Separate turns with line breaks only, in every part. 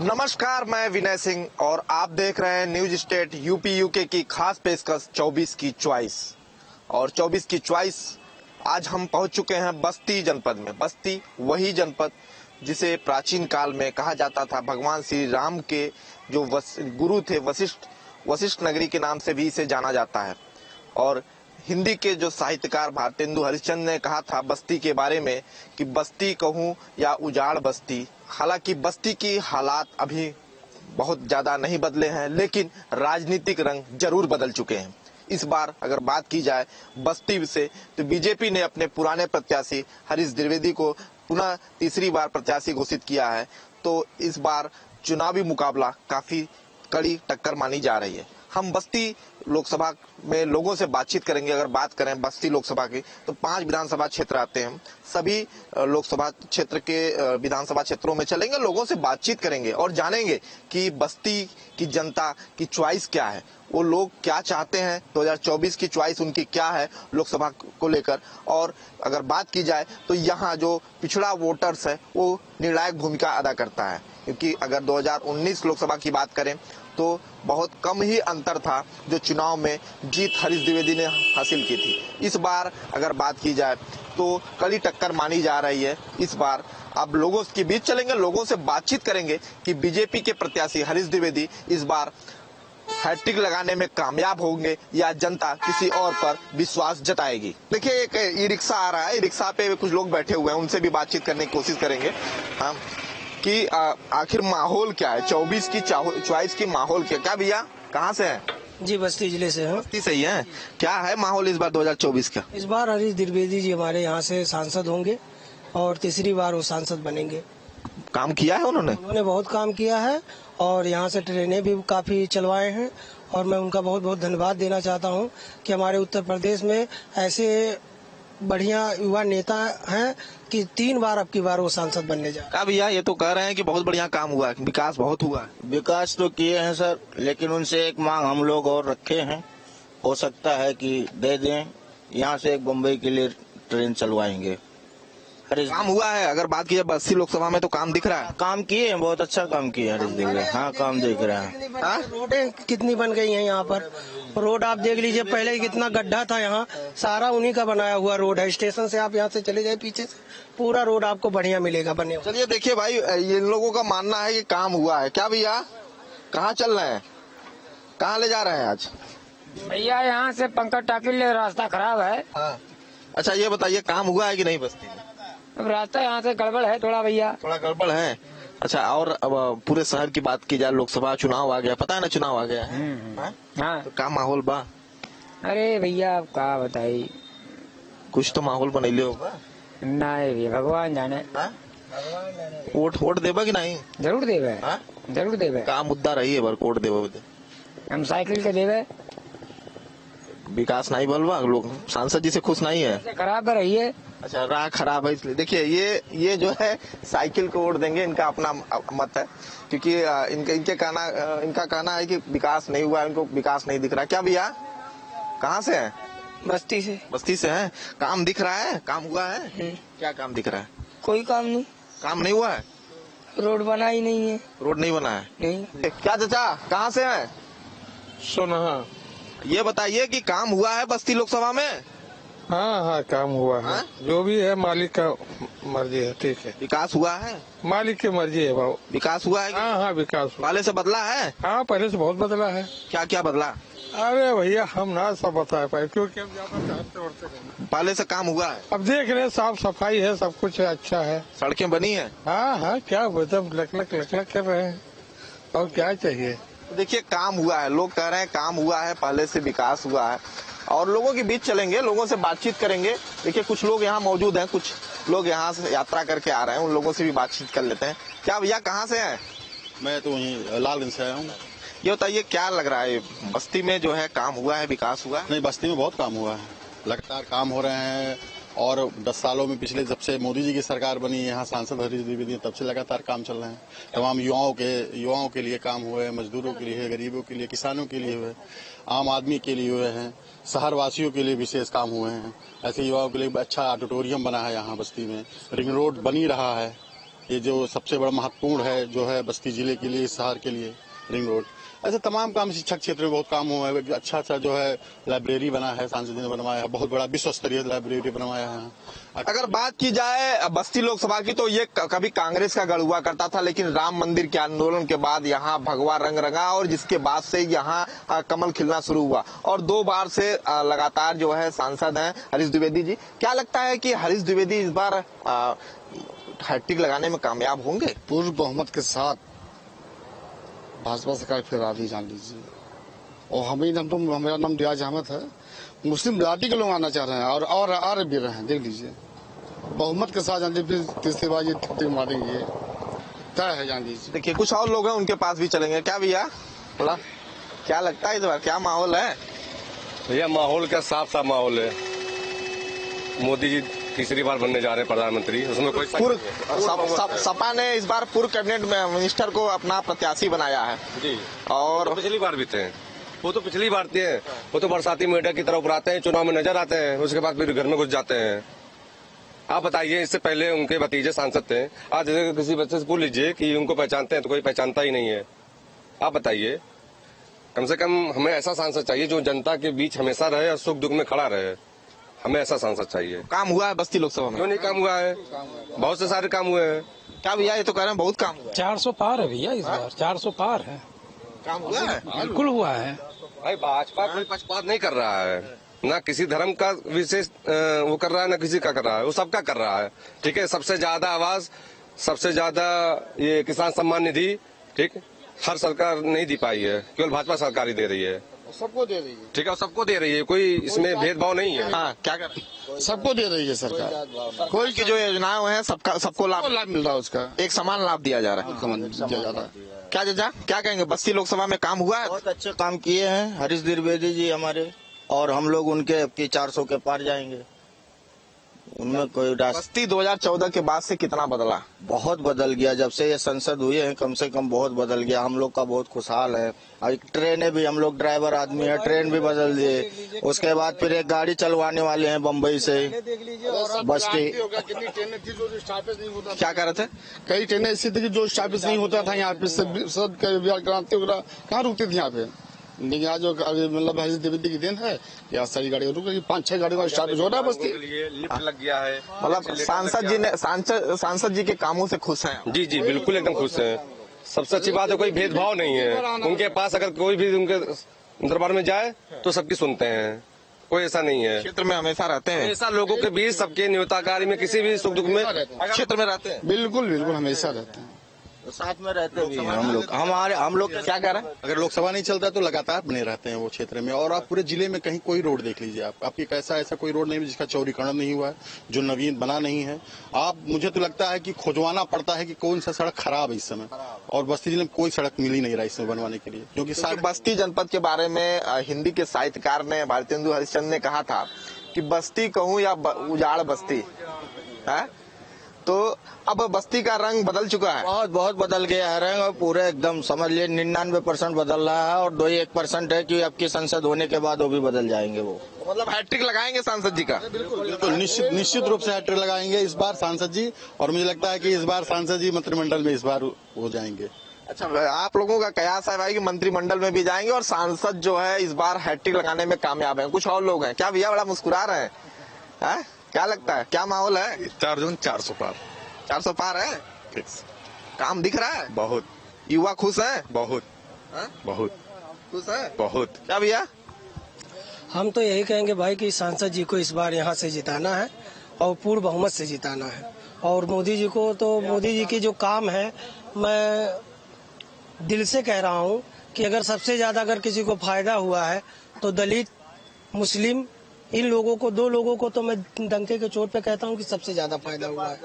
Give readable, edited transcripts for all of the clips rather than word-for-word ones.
नमस्कार, मैं विनय सिंह और आप देख रहे हैं न्यूज स्टेट यूपी यूके की खास पेशकश 24 की चॉइस। और 24 की चॉइस आज हम पहुंच चुके हैं बस्ती जनपद में। बस्ती वही जनपद जिसे प्राचीन काल में कहा जाता था भगवान श्री राम के जो गुरु थे वशिष्ठ नगरी के नाम से भी इसे जाना जाता है। और हिंदी के जो साहित्यकार भारतेंदु हरिश्चंद्र ने कहा था बस्ती के बारे में कि बस्ती कहूं या उजाड़ बस्ती। हालांकि बस्ती की हालात अभी बहुत ज्यादा नहीं बदले हैं, लेकिन राजनीतिक रंग जरूर बदल चुके हैं। इस बार अगर बात की जाए बस्ती से तो बीजेपी ने अपने पुराने प्रत्याशी हरीश द्विवेदी को पुनः तीसरी बार प्रत्याशी घोषित किया है। तो इस बार चुनावी मुकाबला काफी कड़ी टक्कर मानी जा रही है। हम बस्ती लोकसभा में लोगों से बातचीत करेंगे। अगर बात करें बस्ती लोकसभा की तो 5 विधानसभा क्षेत्र आते हैं। सभी लोकसभा क्षेत्र के विधानसभा क्षेत्रों में चलेंगे, लोगों से बातचीत करेंगे और जानेंगे कि बस्ती की जनता की चॉइस क्या है, वो लोग क्या चाहते हैं, 2024 की चॉइस उनकी क्या है लोकसभा को लेकर। और अगर बात की जाए तो यहाँ जो पिछड़ा वोटर्स है वो निर्णायक भूमिका अदा करता है, क्योंकि अगर 2019 लोकसभा की बात करें तो बहुत कम ही अंतर था जो चुनाव में जीत हरीश द्विवेदी ने हासिल की थी। इस बार अगर बात की जाए तो कड़ी टक्कर मानी जा रही है। इस बार अब लोगों के बीच चलेंगे, लोगों से बातचीत करेंगे कि बीजेपी के प्रत्याशी हरीश द्विवेदी इस बार हैट्रिक लगाने में कामयाब होंगे या जनता किसी और पर विश्वास जताएगी। देखिए, एक ई रिक्शा आ रहा है, ई रिक्शा पे कुछ लोग बैठे हुए हैं, उनसे भी बातचीत करने की कोशिश करेंगे हम कि आखिर माहौल क्या है 24 की चॉइस की माहौल क्या भैया कहाँ से है?
जी, बस्ती जिले से हैं।
बस्ती से ही है। क्या है माहौल इस बार 2024 का?
इस बार हरीश द्विवेदी जी हमारे यहाँ से सांसद होंगे और तीसरी बार वो सांसद बनेंगे।
काम किया है उन्होंने
बहुत काम किया है और यहाँ से ट्रेनें भी काफी चलवाए हैं। और मैं उनका बहुत बहुत धन्यवाद देना चाहता हूँ कि हमारे उत्तर प्रदेश में ऐसे बढ़िया युवा नेता हैं कि 3 बार अब की बार वो सांसद बनने जा रहे हैं।
भैया ये तो कह रहे हैं कि बहुत बढ़िया काम हुआ है, विकास बहुत हुआ है।
विकास तो किए हैं सर, लेकिन उनसे एक मांग हम लोग और रखे हैं, हो सकता है कि दे दें। यहाँ से एक बम्बई के लिए ट्रेन चलवाएंगे।
काम हुआ है। अगर बात की जाए बस्ती लोकसभा में तो काम दिख रहा है।
काम किए हैं, बहुत अच्छा काम किया हरीश द्विवेदी। हाँ, काम दिख रहा है।
रोडें कितनी बन गई हैं यहाँ पर। रोड आप देख लीजिए, पहले कितना गड्ढा था यहाँ, सारा उन्हीं का बनाया हुआ रोड है। स्टेशन से आप यहाँ से चले जाए पीछे से पूरा रोड आपको बढ़िया मिलेगा बने।
चलिए देखिए भाई, इन लोगों का मानना है कि काम हुआ है। क्या भैया कहाँ चल रहे हैं, कहाँ ले जा रहे हैं आज?
भैया यहाँ से पंकज टाकिल रास्ता खराब है।
हाँ। अच्छा ये बताइए काम हुआ है कि नहीं बस्ती में?
अब रास्ता यहाँ से गड़बड़ है थोड़ा भैया।
थोड़ा गड़बड़ है। अच्छा, और अब पूरे शहर की बात की जाए, लोकसभा चुनाव आ गया, पता है ना चुनाव आ गया है।
हाँ,
तो क्या माहौल बा?
अरे भैया आप क्या बताई,
कुछ तो माहौल बनैले होगा।
नहीं भैया, भगवान जाने।
वोट देबा कि नहीं?
जरूर देवे, जरूर देवे।
का मुद्दा रही है वोट देवे?
हम साइकिल के देवे।
विकास नहीं बोलवा, लोग सांसद जी से खुश नहीं है,
खराब रही है।
अच्छा, राह खराब है इसलिए। देखिए ये जो है साइकिल को वोट देंगे, इनका अपना मत है, क्योंकि इनका कहना है कि विकास नहीं हुआ, इनको विकास नहीं दिख रहा। क्या भैया कहाँ से है?
बस्ती से।
बस्ती से है। काम दिख रहा है, काम हुआ है? क्या काम दिख रहा है?
कोई काम नहीं।
काम नहीं हुआ है?
रोड बना ही नहीं है।
रोड नहीं बना है?
नहीं।
क्या चाचा कहाँ से है?
सोना।
ये बताइए कि काम हुआ है बस्ती लोकसभा में?
हाँ, काम हुआ है। जो भी है मालिक का मर्जी है। ठीक है।
विकास हुआ है?
मालिक की मर्जी है भाव।
विकास हुआ है?
हाँ, विकास हुआ।
पहले से बदला है?
हाँ, पहले से बहुत बदला है।
क्या क्या बदला?
अरे भैया हम ना सब बता पाए, क्योंकि हम ज्यादा चाहते उड़ते।
पहले से काम हुआ है?
अब देख रहे, साफ सफाई है, सब कुछ है, अच्छा है।
सड़कें बनी है?
हाँ, क्या एकदम लक कर रहे हैं, और क्या चाहिए।
देखिए काम हुआ है, लोग कह रहे हैं काम हुआ है, पहले से विकास हुआ है। और लोगों के बीच चलेंगे, लोगों से बातचीत करेंगे। देखिए कुछ लोग यहाँ मौजूद हैं, कुछ लोग यहाँ से यात्रा करके आ रहे हैं, उन लोगों से भी बातचीत कर लेते हैं। क्या भैया कहाँ से हैं?
मैं तो वहीं लालगंज से आया हूँ।
ये बताइए क्या लग रहा है बस्ती में जो है काम हुआ है, विकास हुआ है?
नहीं, बस्ती में बहुत काम हुआ है, लगातार काम हो रहे हैं। और 10 सालों में पिछले जब से मोदी जी की सरकार बनी, यहाँ सांसद हरीश द्विवेदी, तब से लगातार काम चल रहे हैं। तमाम युवाओं के लिए काम हुए हैं, मजदूरों के लिए, गरीबों के लिए, किसानों के लिए हुए, आम आदमी के लिए हुए हैं, शहर वासियों के लिए विशेष काम हुए हैं। ऐसे युवाओं के लिए अच्छा ऑडिटोरियम बना है यहाँ बस्ती में, रिंग रोड बनी रहा है, ये जो सबसे बड़ा महत्वपूर्ण है जो है बस्ती जिले के लिए, इस शहर के लिए रिंग रोड। ऐसे तमाम काम शिक्षा क्षेत्र में बहुत काम हुआ है। अच्छा जो है लाइब्रेरी बना है, सांसद जी ने बनवाया, बहुत बड़ा विश्व स्तरीय लाइब्रेरी बनवाया है।
अगर बात की जाए बस्ती लोकसभा की तो ये कभी कांग्रेस का गढ़ हुआ करता था, लेकिन राम मंदिर के आंदोलन के बाद यहाँ भगवा रंग रंगा और जिसके बाद से यहाँ कमल खिलना शुरू हुआ और 2 बार से लगातार जो है सांसद हैं हरीश द्विवेदी जी। क्या लगता है कि हरीश द्विवेदी इस बार हैट्रिक लगाने में कामयाब होंगे?
पूर्ण बहुमत के साथ भाजपा सरकार फिर आ रही, जान लीजिए। और हमारा नाम रियाज अहमद है। मुस्लिम बिरादरी के लोग आना चाह रहे हैं और आ रहे भी रहे हैं, देख लीजिए। बहुमत के साथ जान लीजिए, फिर तीसरी बार ये टिक मारेंगे, तय है, जान लीजिए।
देखिए कुछ और लोग हैं, उनके पास भी चलेंगे। क्या भैया बोला, क्या लगता है इस बार क्या माहौल है?
भैया माहौल क्या साफ साफ माहौल है। मोदी जी तीसरी बार बनने जा रहे हैं प्रधानमंत्री, उसमें कोई
सपा ने इस बार पूर्व कैबिनेट मिनिस्टर को अपना प्रत्याशी बनाया है
जी।
और
तो पिछली बार भी थे, वो तो पिछली बार थे। वो तो बरसाती मीडिया की तरह उभराते हैं, चुनाव में नजर आते हैं, उसके बाद फिर घर में घुस जाते हैं। आप बताइए, इससे पहले उनके भतीजे सांसद थे। आज किसी बच्चे से पूछ लीजिए कि उनको पहचानते हैं तो कोई पहचानता ही नहीं है। आप बताइए, कम से कम हमें ऐसा सांसद चाहिए जो जनता के बीच हमेशा रहे और सुख दुख में खड़ा रहे। हमें ऐसा सांसद चाहिए।
काम हुआ है बस्ती लोकसभा में?
क्यों नहीं काम हुआ है, बहुत से सारे काम हुए हैं।
क्या भैया ये तो कह रहे हैं बहुत काम हुआ है।
400 पार है भैया, इस बार 400 पार है।
काम हुआ है,
बिल्कुल हुआ है
भाई। भाजपा कोई पक्षपात नहीं कर रहा है, ना किसी धर्म का विशेष वो कर रहा है, ना किसी का कर रहा है, वो सबका कर रहा है। ठीक है, सबसे ज्यादा आवाज, सबसे ज्यादा ये किसान सम्मान निधि, ठीक, हर सरकार नहीं दी पाई है, केवल भाजपा सरकार ही दे रही है।
सबको दे रही है,
ठीक है, सबको दे रही है, कोई इसमें भेदभाव नहीं है।
हाँ, क्या कर
सबको दे रही है सरकार।
कोई की जो योजनाएं हैं सबको लाभ
मिल रहा है, उसका
एक समान लाभ दिया जा रहा है।
दिया जा रहा है।
क्या चाचा क्या कहेंगे, बस्ती लोकसभा में काम हुआ है?
बहुत अच्छे काम किए हैं हरीश द्विवेदी जी हमारे, और हम लोग उनके 400 के पार जाएंगे, उनमें कोई
बस्ती 2014 के बाद से कितना बदला?
बहुत बदल गया। जब से ये संसद हुई है कम से कम बहुत बदल गया। हम लोग का बहुत खुशहाल है। और ट्रेनें भी, हम लोग ड्राइवर आदमी है, ट्रेन भी बदल दिए। उसके बाद फिर एक गाड़ी चलवाने वाले हैं बम्बई से बस्ती।
क्या कर रहे थे?
कई ट्रेनें ऐसी थी कि जो स्टॉपेज नहीं होता था यहाँ पे, सब क्रांति वगैरह कहाँ रुकती थी यहाँ पे। लेकिन आज मतलब हरीश द्विवेदी की देन है, यहाँ सारी गाड़ियाँ रुक रही, 5-6 गाड़ियों का स्टॉपेज हो रहा है बस्ती।
लिफ्ट लग गया है।
मतलब सांसद जी के कामों से खुश हैं?
जी जी, बिल्कुल एकदम खुश हैं। सबसे अच्छी बात है, कोई भेदभाव नहीं है उनके पास। अगर कोई भी उनके दरबार में जाए तो सबकी सुनते हैं, कोई ऐसा नहीं है।
क्षेत्र में हमेशा रहते हैं,
ऐसा लोगों के बीच सबके न्योताकारी में किसी भी सुख दुख में
क्षेत्र में रहते हैं।
बिल्कुल बिल्कुल हमेशा रहते हैं,
साथ में रहते भी हैं हम लोग
क्या कह रहे हैं?
अगर लोकसभा नहीं चलता तो लगातार बने रहते हैं वो क्षेत्र में। और आप पूरे जिले में कहीं कोई रोड देख लीजिए, आपकी ऐसा कोई रोड नहीं जिसका चौड़ीकरण नहीं हुआ है, जो नवीन बना नहीं है। मुझे तो लगता है कि खोजवाना पड़ता है कि कौन सा सड़क खराब है इस समय, और बस्ती जिले में कोई सड़क मिल ही नहीं रहा इसमें बनवाने के लिए। क्योंकि
बस्ती जनपद के बारे में हिंदी के साहित्यकार ने भारतेंदु हरिश्चंद्र ने कहा था कि बस्ती कहूँ या उजाड़ बस्ती है, तो अब बस्ती का रंग बदल चुका है।
बहुत बदल गया है रंग, और पूरे एकदम समझ लिए 99% बदल रहा है। और 2-1% है कि अब की संसद होने के बाद वो भी बदल जाएंगे। वो
मतलब हैट्रिक लगाएंगे सांसद जी का?
बिल्कुल निश्चित रूप से हैट्रिक लगाएंगे इस बार सांसद जी। और मुझे लगता है कि इस बार सांसद जी मंत्रिमंडल में इस बार हो जाएंगे।
अच्छा, आप लोगों का कयास है भाई कि मंत्रिमंडल में भी जाएंगे और सांसद जो है इस बार हैट्रिक लगाने में कामयाब है। कुछ और लोग हैं क्या भैया? बड़ा मुस्कुरा रहे हैं, क्या लगता है क्या माहौल है?
400 पार
400 पार है, काम दिख रहा है
बहुत।
युवा खुश है
बहुत बहुत
खुश है
बहुत।
क्या भैया?
हम तो यही कहेंगे भाई कि सांसद जी को इस बार यहाँ से जिताना है और पूर्ण बहुमत से जिताना है। और मोदी जी को तो मोदी जी की जो काम है, मैं दिल से कह रहा हूँ कि अगर सबसे ज्यादा अगर किसी को फायदा हुआ है तो दलित, मुस्लिम, इन लोगों को, 2 लोगों को तो मैं डंके के चोट पे कहता हूँ कि सबसे ज्यादा फायदा हुआ है।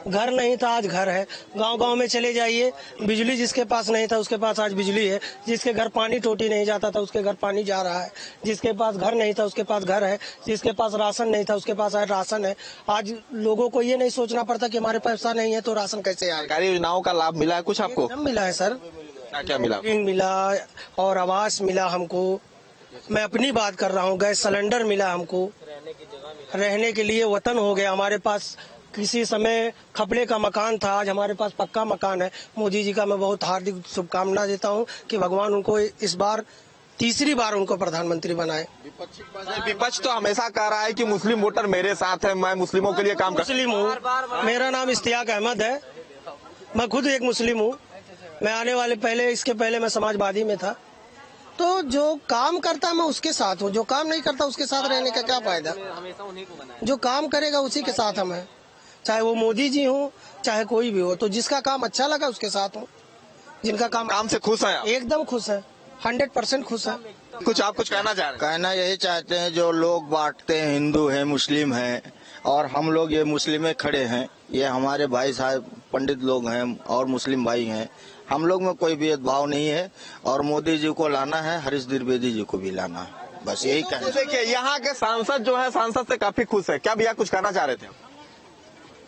घर नहीं था आज घर है, गांव-गांव में चले जाइए, बिजली जिसके पास नहीं था उसके पास आज बिजली है, जिसके घर पानी टोटी नहीं जाता था उसके घर पानी जा रहा है, जिसके पास घर नहीं था उसके पास घर है, जिसके पास राशन नहीं था उसके पास आज राशन है। आज लोगों को ये नहीं सोचना पड़ता कि हमारे पैसा नहीं है तो राशन कैसे आएगा।
सरकारी योजनाओं का लाभ मिला है कुछ आपको?
मिला है सर।
क्या मिला?
ऋण मिला और आवास मिला हमको। मैं अपनी बात कर रहा हूँ, गैस सिलेंडर मिला हमको, रहने के लिए वतन हो गया हमारे पास। किसी समय खपड़े का मकान था, आज हमारे पास पक्का मकान है। मोदी जी का मैं बहुत हार्दिक शुभकामना देता हूं कि भगवान उनको इस बार तीसरी बार उनको प्रधानमंत्री बनाए।
विपक्ष तो हमेशा कह रहा है कि मुस्लिम वोटर मेरे साथ है, मैं मुस्लिमों के लिए काम कर।
मुस्लिम हूँ, मेरा नाम इश्तियाक अहमद है, मैं खुद एक मुस्लिम हूँ। मैं आने वाले इसके पहले मैं समाजवादी में था। तो जो काम करता है मैं उसके साथ हूँ, जो काम नहीं करता उसके साथ रहने का क्या फायदा। जो काम करेगा उसी के साथ हम हैं, चाहे वो मोदी जी हो चाहे कोई भी हो। तो जिसका काम अच्छा लगा उसके साथ हूँ, जिनका काम
से खुश है,
एकदम खुश है, 100% खुश है।
आप कुछ कहना चाह रहे हैं?
कहना यही चाहते हैं, जो लोग बांटते हैं हिंदू है मुस्लिम है, और हम लोग ये मुस्लिम में खड़े हैं, ये हमारे भाई साहब पंडित लोग हैं और मुस्लिम भाई हैं, हम लोग में कोई भेदभाव नहीं है। और मोदी जी को लाना है, हरीश द्विवेदी जी को भी लाना है, बस यही कहना।
देखिए यहाँ के सांसद जो है, सांसद से काफी खुश है। क्या भैया कुछ कहना चाह रहे थे?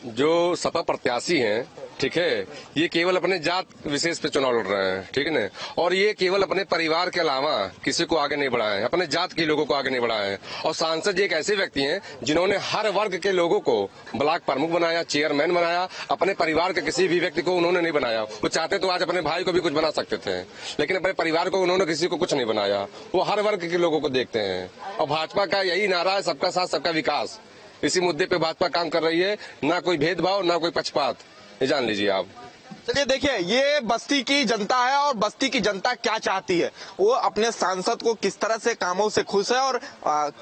जो सपा प्रत्याशी हैं, ठीक है, ये केवल अपने जात विशेष पे चुनाव लड़ रहे हैं, ठीक है ना, और ये केवल अपने परिवार के अलावा किसी को आगे नहीं बढ़ाए, अपने जात के लोगों को आगे नहीं बढ़ाए। और सांसद जी एक ऐसे व्यक्ति हैं जिन्होंने हर वर्ग के लोगों को ब्लॉक प्रमुख बनाया, चेयरमैन बनाया, अपने परिवार के किसी भी व्यक्ति को उन्होंने नहीं बनाया। वो चाहते तो आज अपने भाई को भी कुछ बना सकते थे, लेकिन अपने परिवार को उन्होंने किसी को कुछ नहीं बनाया। वो हर वर्ग के लोगों को देखते हैं, और भाजपा का यही नारा है, सबका साथ सबका विकास। इसी मुद्दे पे भाजपा काम कर रही है, ना कोई भेदभाव ना कोई पक्षपात, ये जान लीजिए आप।
चलिए देखिए, ये बस्ती की जनता है और बस्ती की जनता क्या चाहती है, वो अपने सांसद को किस तरह से कामों से खुश है और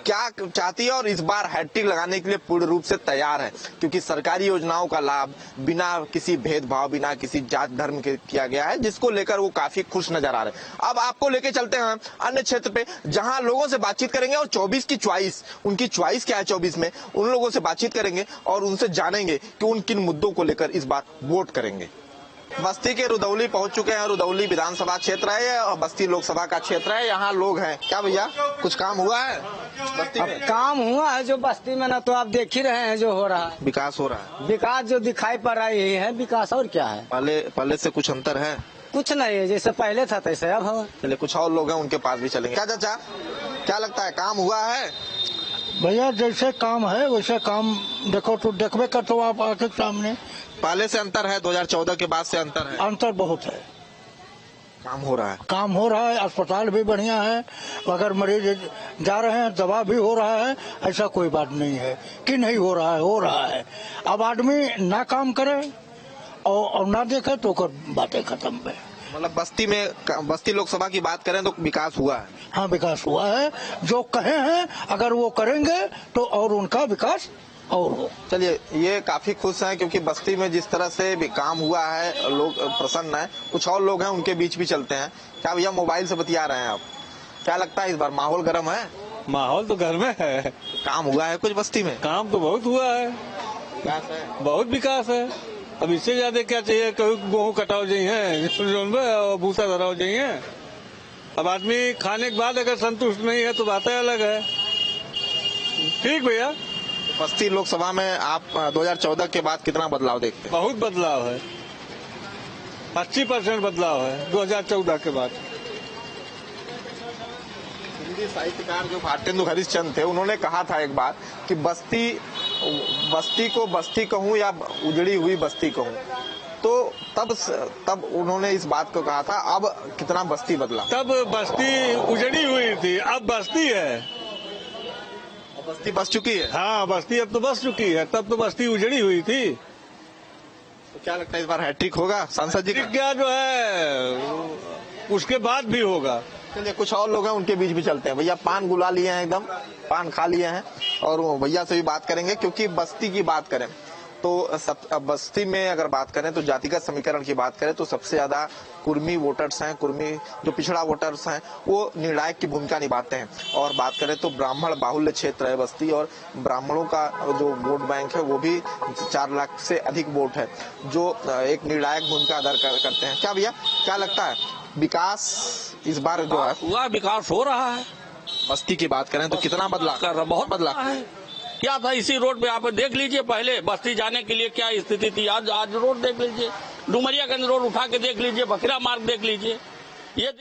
क्या चाहती है, और इस बार हैट्रिक लगाने के लिए पूर्ण रूप से तैयार है, क्योंकि सरकारी योजनाओं का लाभ बिना किसी भेदभाव, बिना किसी जात धर्म के किया गया है, जिसको लेकर वो काफी खुश नजर आ रहे हैं। अब आपको लेके चलते हैं अन्य क्षेत्र पे, जहां लोगों से बातचीत करेंगे और 24 की चॉइस, उनकी चॉइस क्या है 24 में, उन लोगों से बातचीत करेंगे और उनसे जानेंगे कि उन किन मुद्दों को लेकर इस बार वोट करेंगे। बस्ती के रुदौली पहुंच चुके हैं। रुदौली विधानसभा क्षेत्र है और बस्ती लोकसभा का क्षेत्र है। यहाँ लोग हैं। क्या भैया कुछ काम हुआ है बस्ती में?
काम हुआ है जो बस्ती में, ना तो आप देख ही रहे हैं जो हो रहा है,
विकास हो रहा है।
विकास जो दिखाई पड़ रहा है यही है विकास, और क्या है।
पहले से कुछ अंतर है?
कुछ नहीं है, जैसे पहले था तैसे अब है।
चलिए कुछ और लोग हैं, उनके पास भी चलेंगे। क्या चाचा, क्या लगता है काम हुआ है?
भैया जैसे काम है वैसे काम देखो तो देखबे कर, तो आप आके सामने
पहले से अंतर है, 2014 के बाद से अंतर है?
अंतर बहुत है,
काम हो रहा है।
काम हो रहा है, अस्पताल भी बढ़िया है, अगर मरीज जा रहे हैं दवा भी हो रहा है, ऐसा कोई बात नहीं है कि नहीं हो रहा है, हो रहा है। अब आदमी ना काम करे और ना देखे तो बातें खत्म है।
मतलब बस्ती लोकसभा की बात करें तो विकास हुआ है?
हाँ विकास हुआ है, जो कहे हैं अगर वो करेंगे तो और उनका विकास और हो।
चलिए, ये काफी खुश हैं क्योंकि बस्ती में जिस तरह से भी काम हुआ है लोग प्रसन्न हैं। कुछ और लोग हैं, उनके बीच भी चलते हैं। क्या भैया मोबाइल से बतिया रहे हैं आप? क्या लगता है इस बार माहौल गर्म है?
माहौल तो गर्म है।
काम हुआ है कुछ बस्ती में?
काम तो बहुत हुआ है,
विकास है,
बहुत विकास है। अब इससे ज्यादा क्या चाहिए? कहीं गेहूँ कटाव चाहिए और भूसा धराव चाहिए। अब आदमी खाने के बाद अगर संतुष्ट नहीं है तो बातें अलग है। ठीक भैया।
बस्ती लोकसभा में आप 2014 के बाद कितना बदलाव देखते हैं?
बहुत बदलाव है, 80% बदलाव है 2014 के बाद।
हिंदी साहित्यकार जो भारतेंदु हरिश्चंद्र थे, उन्होंने कहा था एक बार कि बस्ती को बस्ती कहूँ या उजड़ी हुई बस्ती कहूँ, तो तब उन्होंने इस बात को कहा था। अब कितना बस्ती बदला?
तब बस्ती उजड़ी हुई थी, अब बस्ती है,
बस्ती बस चुकी है।
हाँ बस्ती अब तो बस चुकी है, तब तो बस्ती उजड़ी हुई थी।
तो क्या लगता है इस बार हैट्रिक होगा सांसद जी का?
क्या जो है उसके बाद भी होगा।
चलिए कुछ और लोग हैं, उनके बीच भी चलते हैं। भैया पान गुला लिए हैं, एकदम पान खा लिए हैं, और भैया से भी बात करेंगे क्योंकि बस्ती की बात करें तो बस्ती में अगर बात करें तो जातिगत समीकरण की बात करें तो सबसे ज्यादा कुर्मी वोटर्स हैं। कुर्मी जो पिछड़ा वोटर्स हैं वो निर्णायक की भूमिका निभाते हैं। और बात करें तो ब्राह्मण बाहुल्य क्षेत्र है बस्ती, और ब्राह्मणों का जो वोट बैंक है वो भी 4 लाख से अधिक वोट है, जो एक निर्णायक भूमिका अदा करते हैं। क्या भैया क्या लगता है विकास इस बार जो है
हुआ? विकास हो रहा है।
बस्ती की बात करें तो कितना बदला?
बहुत बदला है। क्या था इसी रोड पे आप देख लीजिए, पहले बस्ती जाने के लिए क्या स्थिति थी, आज रोड देख लीजिए, डुमरियागंज रोड उठा के देख लीजिए, बकरा मार्ग देख लीजिए, ये